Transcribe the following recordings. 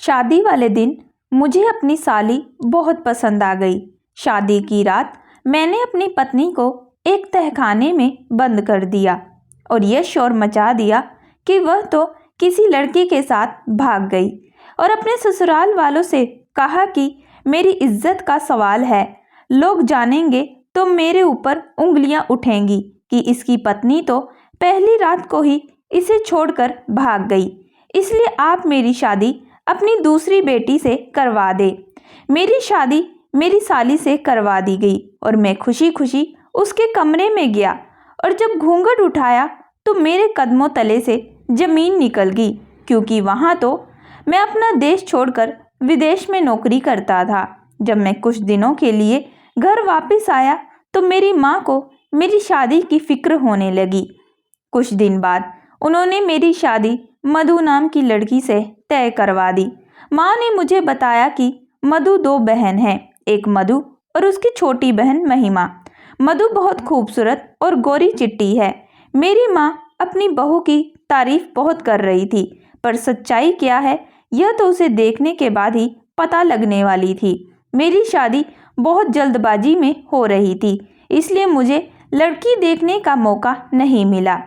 शादी वाले दिन मुझे अपनी साली बहुत पसंद आ गई। शादी की रात मैंने अपनी पत्नी को एक तहखाने में बंद कर दिया और यह शोर मचा दिया कि वह तो किसी लड़की के साथ भाग गई और अपने ससुराल वालों से कहा कि मेरी इज्जत का सवाल है, लोग जानेंगे तो मेरे ऊपर उंगलियां उठेंगी कि इसकी पत्नी तो पहली रात को ही इसे छोड़कर भाग गई, इसलिए आप मेरी शादी अपनी दूसरी बेटी से करवा दे। मेरी शादी मेरी साली से करवा दी गई और मैं खुशी खुशी उसके कमरे में गया और जब घूंघट उठाया तो मेरे कदमों तले से जमीन निकल गई, क्योंकि वहाँ तो मैं अपना देश छोड़कर विदेश में नौकरी करता था। जब मैं कुछ दिनों के लिए घर वापस आया तो मेरी माँ को मेरी शादी की फिक्र होने लगी। कुछ दिन बाद उन्होंने मेरी शादी मधु नाम की लड़की से तय करवा दी। माँ ने मुझे बताया कि मधु 2 बहन हैं, एक मधु और उसकी छोटी बहन महिमा। मधु बहुत खूबसूरत और गोरी चिट्टी है। मेरी माँ अपनी बहू की तारीफ बहुत कर रही थी, पर सच्चाई क्या है यह तो उसे देखने के बाद ही पता लगने वाली थी। मेरी शादी बहुत जल्दबाजी में हो रही थी, इसलिए मुझे लड़की देखने का मौका नहीं मिला।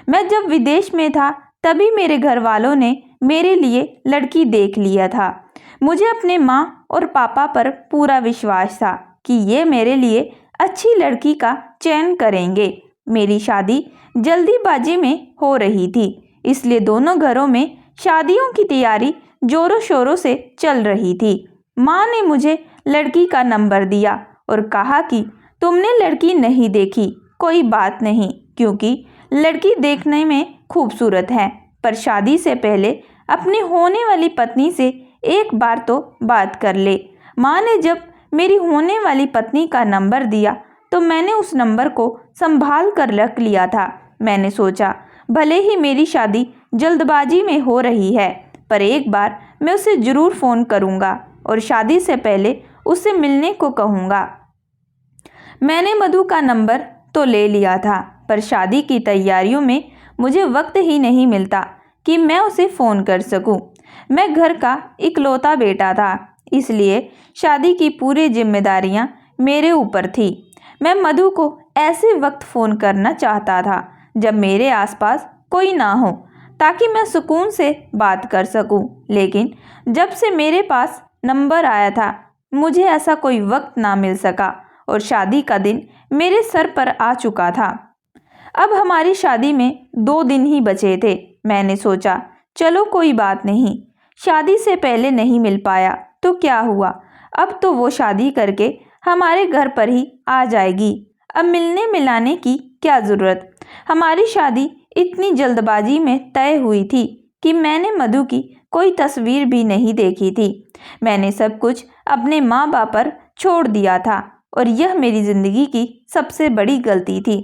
मैं जब विदेश में था तभी मेरे घर वालों ने मेरे लिए लड़की देख लिया था। मुझे अपने माँ और पापा पर पूरा विश्वास था कि ये मेरे लिए अच्छी लड़की का चयन करेंगे। मेरी शादी जल्दीबाजी में हो रही थी, इसलिए दोनों घरों में शादियों की तैयारी जोरों शोरों से चल रही थी। माँ ने मुझे लड़की का नंबर दिया और कहा कि तुमने लड़की नहीं देखी, कोई बात नहीं, क्योंकि लड़की देखने में खूबसूरत है, पर शादी से पहले अपनी होने वाली पत्नी से एक बार तो बात कर ले। माँ ने जब मेरी होने वाली पत्नी का नंबर दिया तो मैंने उस नंबर को संभाल कर रख लिया था। मैंने सोचा भले ही मेरी शादी जल्दबाजी में हो रही है, पर एक बार मैं उसे ज़रूर फ़ोन करूँगा और शादी से पहले उससे मिलने को कहूँगा। मैंने मधु का नंबर तो ले लिया था, पर शादी की तैयारियों में मुझे वक्त ही नहीं मिलता कि मैं उसे फ़ोन कर सकूं। मैं घर का इकलौता बेटा था, इसलिए शादी की पूरी जिम्मेदारियां मेरे ऊपर थी। मैं मधु को ऐसे वक्त फ़ोन करना चाहता था जब मेरे आसपास कोई ना हो, ताकि मैं सुकून से बात कर सकूं। लेकिन जब से मेरे पास नंबर आया था मुझे ऐसा कोई वक्त ना मिल सका और शादी का दिन मेरे सर पर आ चुका था। अब हमारी शादी में 2 दिन ही बचे थे। मैंने सोचा चलो कोई बात नहीं, शादी से पहले नहीं मिल पाया तो क्या हुआ, अब तो वो शादी करके हमारे घर पर ही आ जाएगी, अब मिलने मिलाने की क्या ज़रूरत। हमारी शादी इतनी जल्दबाजी में तय हुई थी कि मैंने मधु की कोई तस्वीर भी नहीं देखी थी। मैंने सब कुछ अपने माँ बाप पर छोड़ दिया था और यह मेरी ज़िंदगी की सबसे बड़ी गलती थी।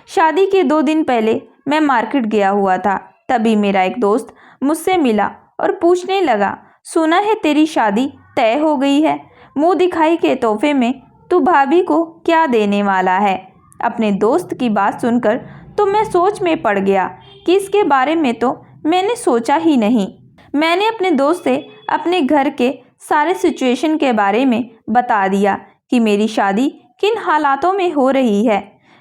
शादी के 2 दिन पहले मैं मार्केट गया हुआ था, तभी मेरा एक दोस्त मुझसे मिला और पूछने लगा, सुना है तेरी शादी तय हो गई है, मुंह दिखाई के तोहफे में तू भाभी को क्या देने वाला है। अपने दोस्त की बात सुनकर तो मैं सोच में पड़ गया कि इसके बारे में तो मैंने सोचा ही नहीं। मैंने अपने दोस्त से अपने घर के सारे सिचुएशन के बारे में बता दिया कि मेरी शादी किन हालातों में हो रही है।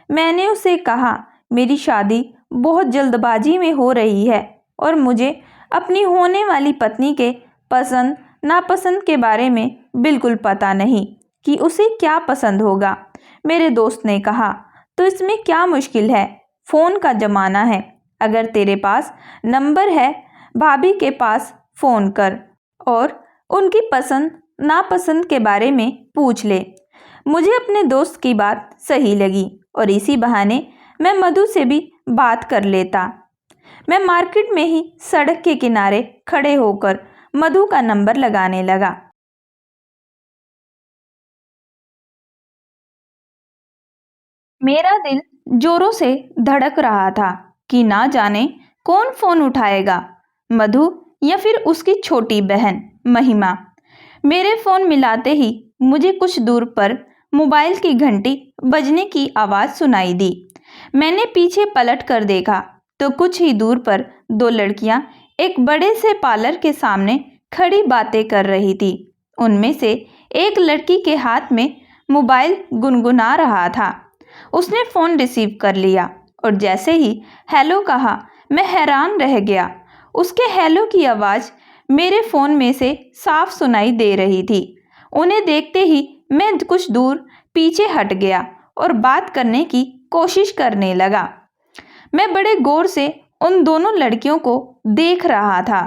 मैंने उसे कहा मेरी शादी बहुत जल्दबाजी में हो रही है और मुझे अपनी होने वाली पत्नी के पसंद नापसंद के बारे में बिल्कुल पता नहीं कि उसे क्या पसंद होगा। मेरे दोस्त ने कहा तो इसमें क्या मुश्किल है, फ़ोन का ज़माना है, अगर तेरे पास नंबर है भाभी के पास फ़ोन कर और उनकी पसंद नापसंद के बारे में पूछ ले। मुझे अपने दोस्त की बात सही लगी और इसी बहाने मैं मधु से भी बात कर लेता। मैं मार्केट में ही सड़क के किनारे खड़े होकर मधु का नंबर लगाने लगा। मेरा दिल जोरों से धड़क रहा था कि ना जाने कौन फ़ोन उठाएगा, मधु या फिर उसकी छोटी बहन महिमा। मेरे फ़ोन मिलाते ही मुझे कुछ दूर पर मोबाइल की घंटी बजने की आवाज़ सुनाई दी। मैंने पीछे पलट कर देखा तो कुछ ही दूर पर 2 लड़कियां एक बड़े से पार्लर के सामने खड़ी बातें कर रही थी। उनमें से एक लड़की के हाथ में मोबाइल गुनगुना रहा था। उसने फ़ोन रिसीव कर लिया और जैसे ही हेलो कहा, मैं हैरान रह गया। उसके हेलो की आवाज़ मेरे फ़ोन में से साफ सुनाई दे रही थी। उन्हें देखते ही मैं कुछ दूर पीछे हट गया और बात करने की कोशिश करने लगा। मैं बड़े गौर से उन दोनों लड़कियों को देख रहा था।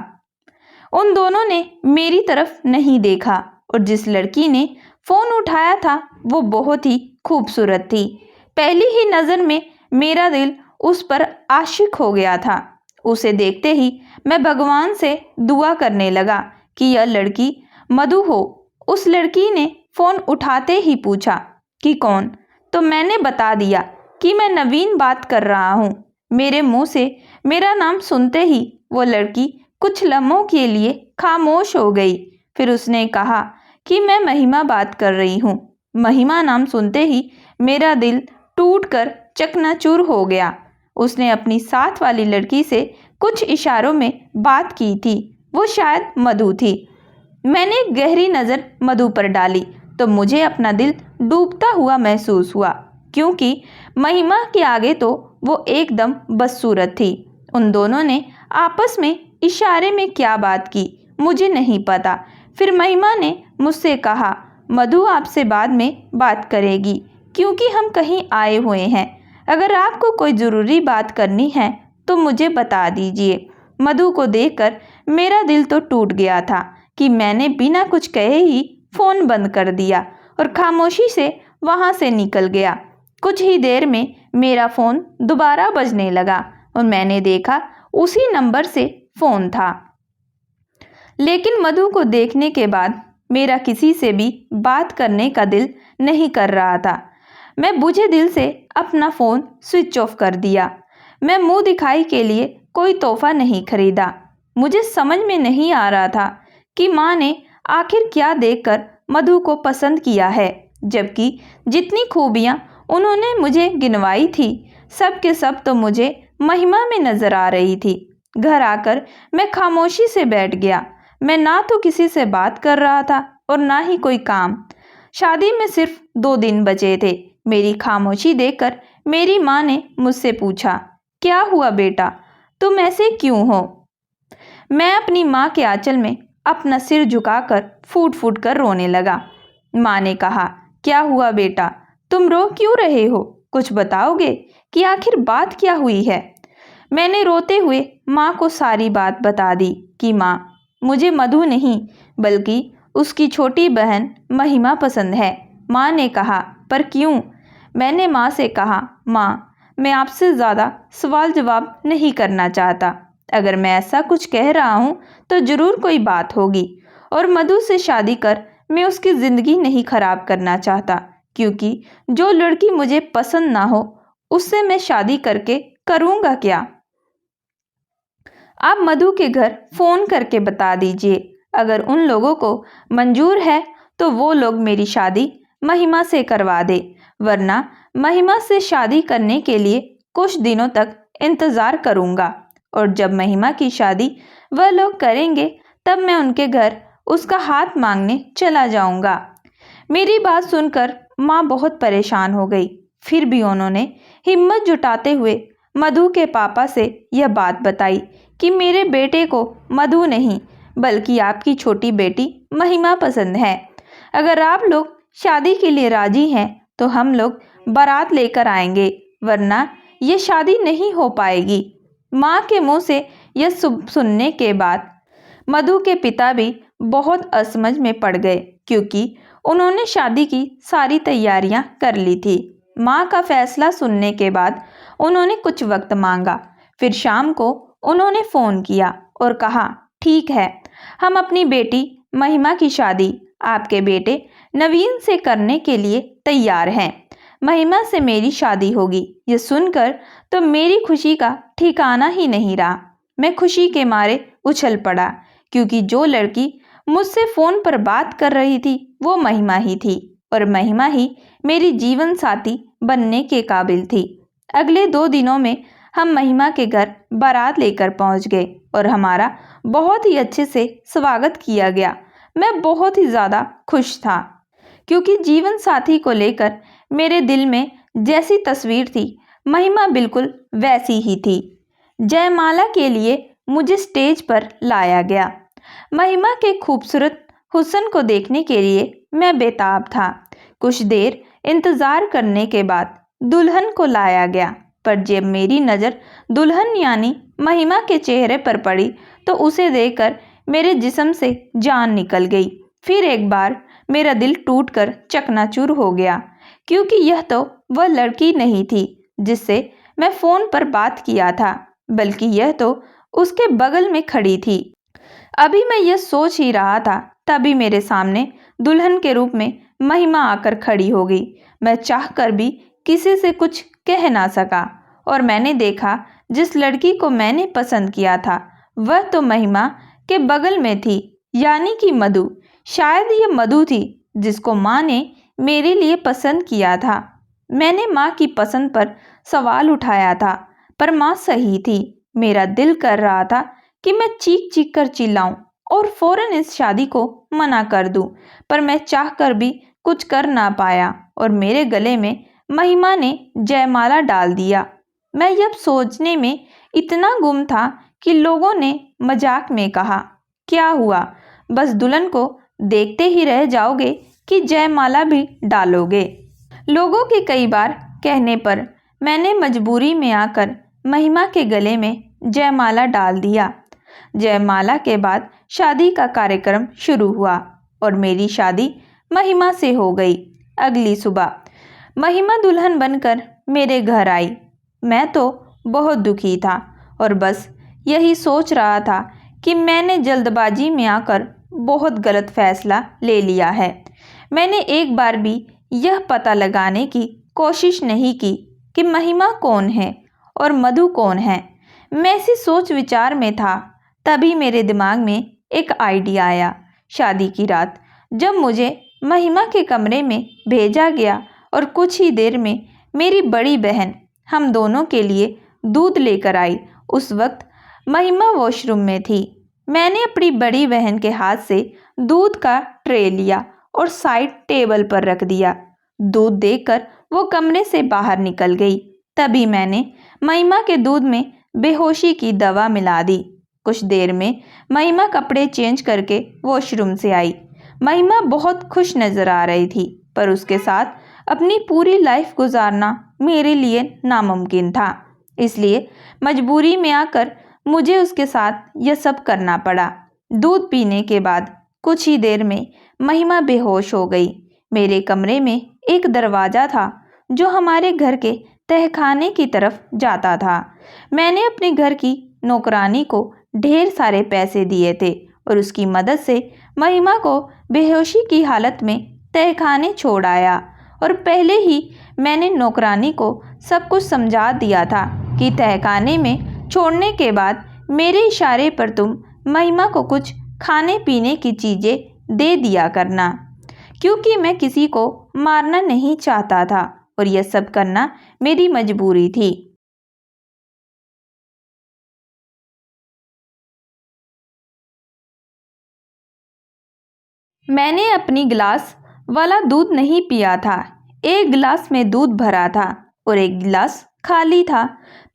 उन दोनों ने मेरी तरफ नहीं देखा और जिस लड़की ने फ़ोन उठाया था वो बहुत ही खूबसूरत थी। पहली ही नज़र में मेरा दिल उस पर आशिक हो गया था। उसे देखते ही मैं भगवान से दुआ करने लगा कि यह लड़की मधु हो। उस लड़की ने फ़ोन उठाते ही पूछा कि कौन? तो मैंने बता दिया कि मैं नवीन बात कर रहा हूँ। मेरे मुंह से मेरा नाम सुनते ही वो लड़की कुछ लम्हों के लिए खामोश हो गई। फिर उसने कहा कि मैं महिमा बात कर रही हूँ। महिमा नाम सुनते ही मेरा दिल टूटकर चकनाचूर हो गया। उसने अपनी साथ वाली लड़की से कुछ इशारों में बात की थी। वो शायद मधु थी। मैंने गहरी नज़र मधु पर डाली तो मुझे अपना दिल डूबता हुआ महसूस हुआ, क्योंकि महिमा के आगे तो वो एकदम बदसूरत थी। उन दोनों ने आपस में इशारे में क्या बात की मुझे नहीं पता। फिर महिमा ने मुझसे कहा, मधु आपसे बाद में बात करेगी क्योंकि हम कहीं आए हुए हैं। अगर आपको कोई ज़रूरी बात करनी है तो मुझे बता दीजिए। मधु को देखकर मेरा दिल तो टूट गया था कि मैंने बिना कुछ कहे ही फ़ोन बंद कर दिया और खामोशी से वहाँ से निकल गया। कुछ ही देर में मेरा फ़ोन दोबारा बजने लगा और मैंने देखा उसी नंबर से फ़ोन था। लेकिन मधु को देखने के बाद मेरा किसी से भी बात करने का दिल नहीं कर रहा था। मैं बुझे दिल से अपना फ़ोन स्विच ऑफ कर दिया। मैं मुंह दिखाई के लिए कोई तोहफा नहीं खरीदा। मुझे समझ में नहीं आ रहा था कि माँ ने आखिर क्या देखकर मधु को पसंद किया है, जबकि जितनी खूबियाँ उन्होंने मुझे गिनवाई थी सब के सब तो मुझे महिमा में नज़र आ रही थी। घर आकर मैं खामोशी से बैठ गया। मैं ना तो किसी से बात कर रहा था और ना ही कोई काम। शादी में सिर्फ 2 दिन बचे थे। मेरी खामोशी देखकर मेरी माँ ने मुझसे पूछा, क्या हुआ बेटा, तुम ऐसे क्यों हो? मैं अपनी माँ के आंचल में अपना सिर झुकाकर फूट फूट कर रोने लगा। माँ ने कहा, क्या हुआ बेटा, तुम रो क्यों रहे हो? कुछ बताओगे कि आखिर बात क्या हुई है? मैंने रोते हुए माँ को सारी बात बता दी कि माँ, मुझे मधु नहीं बल्कि उसकी छोटी बहन महिमा पसंद है। माँ ने कहा, पर क्यों? मैंने माँ से कहा, माँ, मैं आपसे ज़्यादा सवाल जवाब नहीं करना चाहता। अगर मैं ऐसा कुछ कह रहा हूँ तो ज़रूर कोई बात होगी और मधु से शादी कर मैं उसकी ज़िंदगी नहीं ख़राब करना चाहता, क्योंकि जो लड़की मुझे पसंद ना हो उससे मैं शादी करके करूँगा क्या? आप मधु के घर फ़ोन करके बता दीजिए। अगर उन लोगों को मंजूर है तो वो लोग मेरी शादी महिमा से करवा दे, वरना महिमा से शादी करने के लिए कुछ दिनों तक इंतज़ार करूँगा और जब महिमा की शादी वह लोग करेंगे तब मैं उनके घर उसका हाथ मांगने चला जाऊँगा। मेरी बात सुनकर माँ बहुत परेशान हो गई। फिर भी उन्होंने हिम्मत जुटाते हुए मधु के पापा से यह बात बताई कि मेरे बेटे को मधु नहीं बल्कि आपकी छोटी बेटी महिमा पसंद है। अगर आप लोग शादी के लिए राजी हैं तो हम लोग बारात लेकर आएंगे, वरना ये शादी नहीं हो पाएगी। माँ के मुंह से यह सुनने के बाद मधु के पिता भी बहुत असमंज में पड़ गए, क्योंकि उन्होंने शादी की सारी तैयारियां कर ली थी। माँ का फैसला सुनने के बाद उन्होंने कुछ वक्त मांगा। फिर शाम को उन्होंने फ़ोन किया और कहा, ठीक है, हम अपनी बेटी महिमा की शादी आपके बेटे नवीन से करने के लिए तैयार हैं। महिमा से मेरी शादी होगी। ये सुनकर तो मेरी खुशी का ठिकाना ही नहीं रहा। मैं खुशी के मारे उछल पड़ा, क्योंकि जो लड़की मुझसे फ़ोन पर बात कर रही थी वो महिमा ही थी और महिमा ही मेरी जीवन साथी बनने के काबिल थी। अगले 2 दिनों में हम महिमा के घर बारात लेकर पहुंच गए और हमारा बहुत ही अच्छे से स्वागत किया गया। मैं बहुत ही ज़्यादा खुश था क्योंकि जीवन साथी को लेकर मेरे दिल में जैसी तस्वीर थी, महिमा बिल्कुल वैसी ही थी। जयमाला के लिए मुझे स्टेज पर लाया गया। महिमा के खूबसूरत हुस्न को देखने के लिए मैं बेताब था। कुछ देर इंतजार करने के बाद दुल्हन को लाया गया, पर जब मेरी नज़र दुल्हन यानी महिमा के चेहरे पर पड़ी तो उसे देखकर मेरे जिस्म से जान निकल गई। फिर एक बार मेरा दिल टूटकर चकनाचूर हो गया, क्योंकि यह तो वह लड़की नहीं थी जिससे मैं फ़ोन पर बात किया था, बल्कि यह तो उसके बगल में खड़ी थी। अभी मैं यह सोच ही रहा था, तभी मेरे सामने दुल्हन के रूप में महिमा आकर खड़ी हो गई। मैं चाहकर भी किसी से कुछ कह ना सका और मैंने देखा जिस लड़की को मैंने पसंद किया था वह तो महिमा के बगल में थी, यानी कि मधु। शायद ये मधु थी जिसको माँ ने मेरे लिए पसंद किया था। मैंने माँ की पसंद पर सवाल उठाया था, पर माँ सही थी। मेरा दिल कर रहा था कि मैं चीख चीख कर चिल्लाऊं और फौरन इस शादी को मना कर दूं, पर मैं चाहकर भी कुछ कर ना पाया और मेरे गले में महिमा ने जयमाला डाल दिया। मैं यह सोचने में इतना गुम था कि लोगों ने मजाक में कहा, क्या हुआ, बस दुल्हन को देखते ही रह जाओगे कि जयमाला भी डालोगे। लोगों के कई बार कहने पर मैंने मजबूरी में आकर महिमा के गले में जयमाला डाल दिया। जयमाला के बाद शादी का कार्यक्रम शुरू हुआ और मेरी शादी महिमा से हो गई। अगली सुबह महिमा दुल्हन बनकर मेरे घर आई। मैं तो बहुत दुखी था और बस यही सोच रहा था कि मैंने जल्दबाजी में आकर बहुत गलत फैसला ले लिया है। मैंने एक बार भी यह पता लगाने की कोशिश नहीं की कि महिमा कौन है और मधु कौन है। मैं इसी सोच विचार में था, तभी मेरे दिमाग में एक आइडिया आया। शादी की रात जब मुझे महिमा के कमरे में भेजा गया और कुछ ही देर में मेरी बड़ी बहन हम दोनों के लिए दूध लेकर आई। उस वक्त महिमा वॉशरूम में थी। मैंने अपनी बड़ी बहन के हाथ से दूध का ट्रे लिया और साइड टेबल पर रख दिया। दूध देकर वो कमरे से बाहर निकल गई। तभी मैंने महिमा के दूध में बेहोशी की दवा मिला दी। कुछ देर में महिमा कपड़े चेंज करके वॉशरूम से आई। महिमा बहुत खुश नजर आ रही थी, पर उसके साथ अपनी पूरी लाइफ गुजारना मेरे लिए नामुमकिन था। इसलिए मजबूरी में आकर मुझे उसके साथ यह सब करना पड़ा। दूध पीने के बाद कुछ ही देर में महिमा बेहोश हो गई। मेरे कमरे में एक दरवाज़ा था जो हमारे घर के तहखाने की तरफ जाता था। मैंने अपने घर की नौकरानी को ढेर सारे पैसे दिए थे और उसकी मदद से महिमा को बेहोशी की हालत में तहखाने छोड़ आया। और पहले ही मैंने नौकरानी को सब कुछ समझा दिया था कि तहखाने में छोड़ने के बाद मेरे इशारे पर तुम महिमा को कुछ खाने पीने की चीज़ें दे दिया करना, क्योंकि मैं किसी को मारना नहीं चाहता था और यह सब करना मेरी मजबूरी थी। मैंने अपनी गिलास वाला दूध नहीं पिया था। एक गिलास में दूध भरा था और एक गिलास खाली था,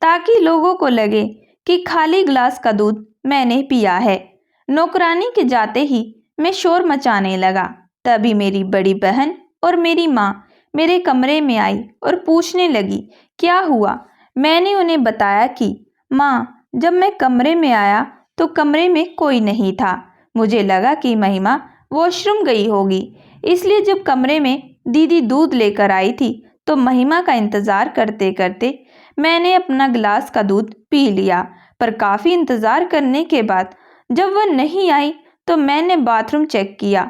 ताकि लोगों को लगे कि खाली गिलास का दूध मैंने पिया है। नौकरानी के जाते ही मैं शोर मचाने लगा। तभी मेरी बड़ी बहन और मेरी माँ मेरे कमरे में आई और पूछने लगी, क्या हुआ। मैंने उन्हें बताया कि माँ, जब मैं कमरे में आया तो कमरे में कोई नहीं था। मुझे लगा कि महिमा वॉशरूम गई होगी, इसलिए जब कमरे में दीदी दूध लेकर आई थी तो महिमा का इंतज़ार करते करते मैंने अपना गिलास का दूध पी लिया। पर काफ़ी इंतज़ार करने के बाद जब वह नहीं आई तो मैंने बाथरूम चेक किया,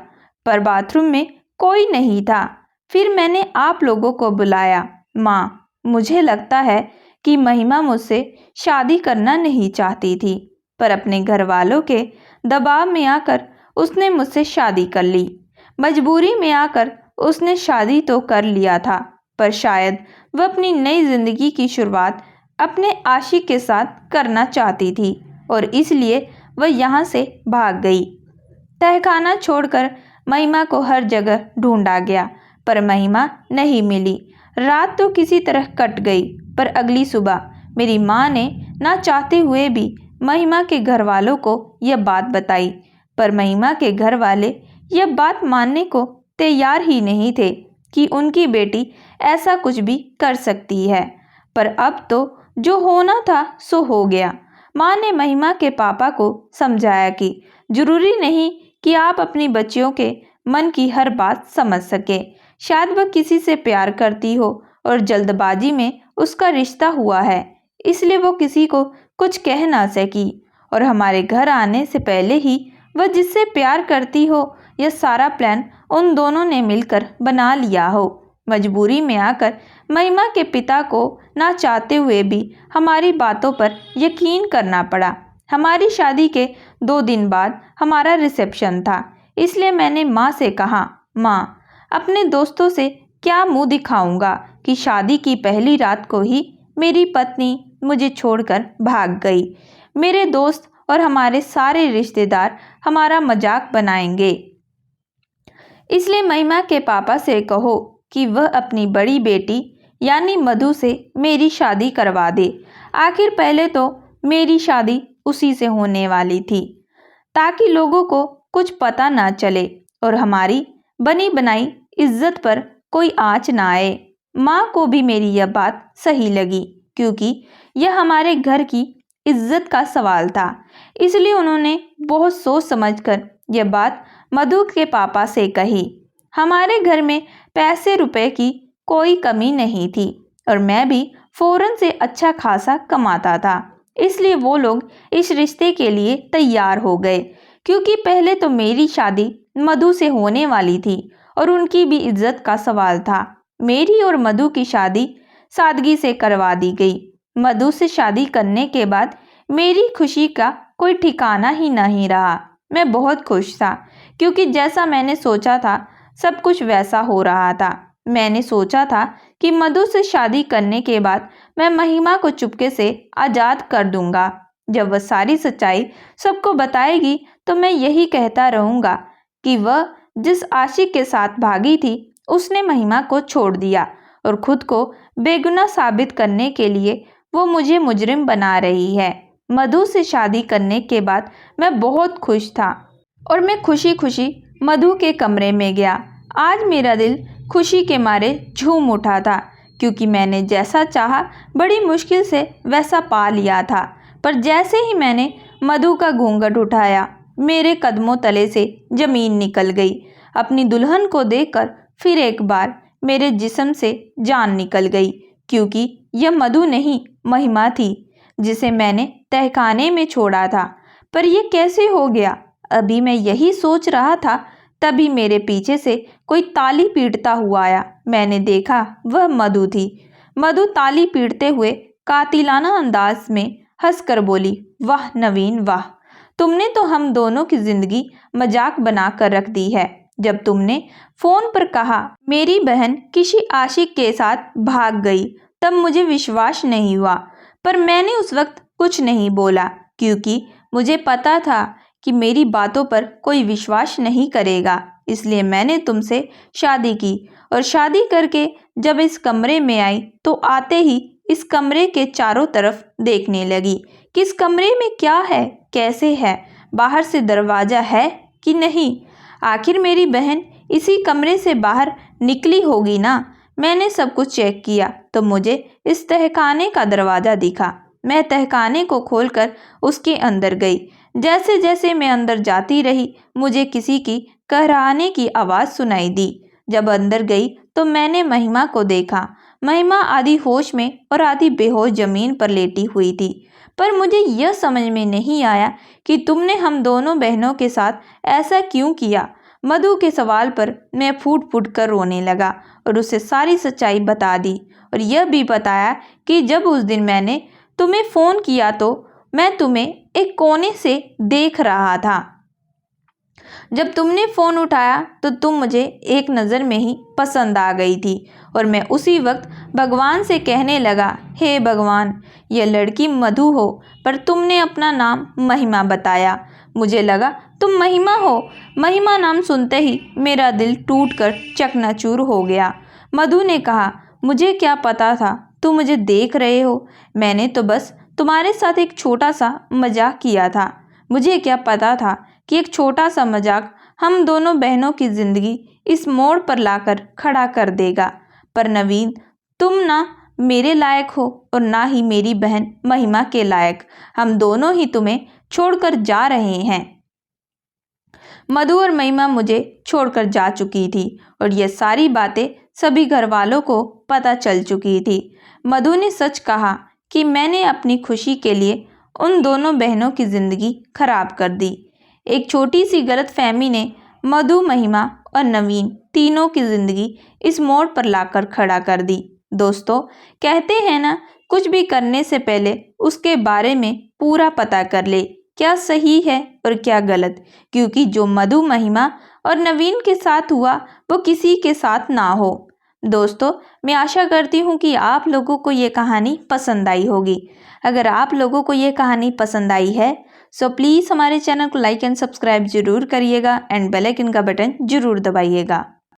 पर बाथरूम में कोई नहीं था। फिर मैंने आप लोगों को बुलाया। माँ, मुझे लगता है कि महिमा मुझसे शादी करना नहीं चाहती थी, पर अपने घर वालों के दबाव में आकर उसने मुझसे शादी कर ली। मजबूरी में आकर उसने शादी तो कर लिया था, पर शायद वह अपनी नई जिंदगी की शुरुआत अपने आशिक के साथ करना चाहती थी और इसलिए वह यहाँ से भाग गई। तहखाना छोड़कर महिमा को हर जगह ढूंढा गया, पर महिमा नहीं मिली। रात तो किसी तरह कट गई, पर अगली सुबह मेरी माँ ने ना चाहते हुए भी महिमा के घर वालों को यह बात बताई, पर महिमा के घर वाले यह बात मानने को तैयार ही नहीं थे कि उनकी बेटी ऐसा कुछ भी कर सकती है। पर अब तो जो होना था सो हो गया। माँ ने महिमा के पापा को समझाया कि जरूरी नहीं कि आप अपनी बच्चियों के मन की हर बात समझ सके। शायद वह किसी से प्यार करती हो और जल्दबाजी में उसका रिश्ता हुआ है, इसलिए वो किसी को कुछ कह ना सकी। और हमारे घर आने से पहले ही वह जिससे प्यार करती हो, यह सारा प्लान उन दोनों ने मिलकर बना लिया हो। मजबूरी में आकर महिमा के पिता को ना चाहते हुए भी हमारी बातों पर यकीन करना पड़ा। हमारी शादी के 2 दिन बाद हमारा रिसेप्शन था, इसलिए मैंने माँ से कहा, माँ, अपने दोस्तों से क्या मुंह दिखाऊंगा कि शादी की पहली रात को ही मेरी पत्नी मुझे छोड़कर भाग गई। मेरे दोस्त और हमारे सारे रिश्तेदार हमारा मजाक बनाएंगे, इसलिए महिमा के पापा से कहो कि वह अपनी बड़ी बेटी यानी मधु से मेरी शादी करवा दे। आखिर पहले तो मेरी शादी उसी से होने वाली थी, ताकि लोगों को कुछ पता ना चले और हमारी बनी बनाई इज्जत पर कोई आँच ना आए। माँ को भी मेरी यह बात सही लगी, क्योंकि यह हमारे घर की इज्जत का सवाल था। इसलिए उन्होंने बहुत सोच समझकर यह बात मधु के पापा से कही। हमारे घर में पैसे रुपए की कोई कमी नहीं थी और मैं भी फौरन से अच्छा खासा कमाता था, इसलिए वो लोग इस रिश्ते के लिए तैयार हो गए, क्योंकि पहले तो मेरी शादी मधु से होने वाली थी और उनकी भी इज्जत का सवाल था। मेरी और मधु की शादी सादगी से करवा दी गई। मधु से शादी करने के बाद मेरी खुशी का कोई ठिकाना ही नहीं रहा। मैं बहुत खुश था, क्योंकि जैसा मैंने सोचा था सब कुछ वैसा हो रहा था। मैंने सोचा था कि मधु से शादी करने के बाद मैं महिमा को चुपके से आज़ाद कर दूंगा। जब वह सारी सच्चाई सबको बताएगी तो मैं यही कहता रहूंगा कि वह जिस आशिक के साथ भागी थी उसने महिमा को छोड़ दिया और खुद को बेगुनाह साबित करने के लिए वो मुझे मुजरिम बना रही है। मधु से शादी करने के बाद मैं बहुत खुश था और मैं खुशी खुशी मधु के कमरे में गया। आज मेरा दिल खुशी के मारे झूम उठा था, क्योंकि मैंने जैसा चाहा बड़ी मुश्किल से वैसा पा लिया था। पर जैसे ही मैंने मधु का घूंघट उठाया, मेरे कदमों तले से जमीन निकल गई। अपनी दुल्हन को देखकर फिर एक बार मेरे जिस्म से जान निकल गई, क्योंकि यह मधु नहीं महिमा थी, जिसे मैंने तहखाने में छोड़ा था। पर यह कैसे हो गया? अभी मैं यही सोच रहा था, तभी मेरे पीछे से कोई ताली पीटता हुआ आया। मैंने देखा वह मधु थी। मधु ताली पीटते हुए कातिलाना अंदाज में हंसकर बोली, वाह नवीन वाह, तुमने तो हम दोनों की जिंदगी मजाक बना कर रख दी है। जब तुमने फोन पर कहा मेरी बहन किसी आशिक के साथ भाग गई, तब मुझे विश्वास नहीं हुआ, पर मैंने उस वक्त कुछ नहीं बोला, क्योंकि मुझे पता था कि मेरी बातों पर कोई विश्वास नहीं करेगा। इसलिए मैंने तुमसे शादी की और शादी करके जब इस कमरे में आई तो आते ही इस कमरे के चारों तरफ देखने लगी कि इस कमरे में क्या है, कैसे है, बाहर से दरवाज़ा है कि नहीं, आखिर मेरी बहन इसी कमरे से बाहर निकली होगी ना। मैंने सब कुछ चेक किया तो मुझे इस तहखाने का दरवाज़ा दिखा। मैं तहखाने को खोलकर उसके अंदर गई। जैसे जैसे मैं अंदर जाती रही, मुझे किसी की कहराने की आवाज़ सुनाई दी। जब अंदर गई तो मैंने महिमा को देखा। महिमा आधी होश में और आधी बेहोश जमीन पर लेटी हुई थी। पर मुझे यह समझ में नहीं आया कि तुमने हम दोनों बहनों के साथ ऐसा क्यों किया। मधु के सवाल पर मैं फूट फूट कर रोने लगा और उसे सारी सच्चाई बता दी और यह भी बताया कि जब उस दिन मैंने तुम्हें फ़ोन किया तो मैं तुम्हें एक कोने से देख रहा था। जब तुमने फ़ोन उठाया तो तुम मुझे एक नज़र में ही पसंद आ गई थी और मैं उसी वक्त भगवान से कहने लगा, हे भगवान, यह लड़की मधु हो पर तुमने अपना नाम महिमा बताया। मुझे लगा तुम महिमा हो। महिमा नाम सुनते ही मेरा दिल टूटकर चकनाचूर हो गया। मधु ने कहा, मुझे क्या पता था तुम मुझे देख रहे हो। मैंने तो बस तुम्हारे साथ एक छोटा सा मजाक किया था। मुझे क्या पता था कि एक छोटा सा मजाक हम दोनों बहनों की जिंदगी इस मोड़ पर लाकर खड़ा कर देगा। पर नवीन, तुम ना मेरे लायक हो और ना ही मेरी बहन महिमा के लायक। हम दोनों ही तुम्हें छोड़कर जा रहे हैं। मधु और महिमा मुझे छोड़कर जा चुकी थी और ये सारी बातें सभी घर वालों को पता चल चुकी थी। मधु ने सच कहा कि मैंने अपनी खुशी के लिए उन दोनों बहनों की जिंदगी खराब कर दी। एक छोटी सी गलतफहमी ने मधु, महिमा और नवीन तीनों की जिंदगी इस मोड़ पर लाकर खड़ा कर दी। दोस्तों, कहते हैं ना, कुछ भी करने से पहले उसके बारे में पूरा पता कर ले, क्या सही है और क्या गलत, क्योंकि जो मधु, महिमा और नवीन के साथ हुआ वो किसी के साथ ना हो। दोस्तों, मैं आशा करती हूँ कि आप लोगों को ये कहानी पसंद आई होगी। अगर आप लोगों को ये कहानी पसंद आई है सो प्लीज़ हमारे चैनल को लाइक एंड सब्सक्राइब जरूर करिएगा एंड बेल आइकन का बटन जरूर दबाइएगा।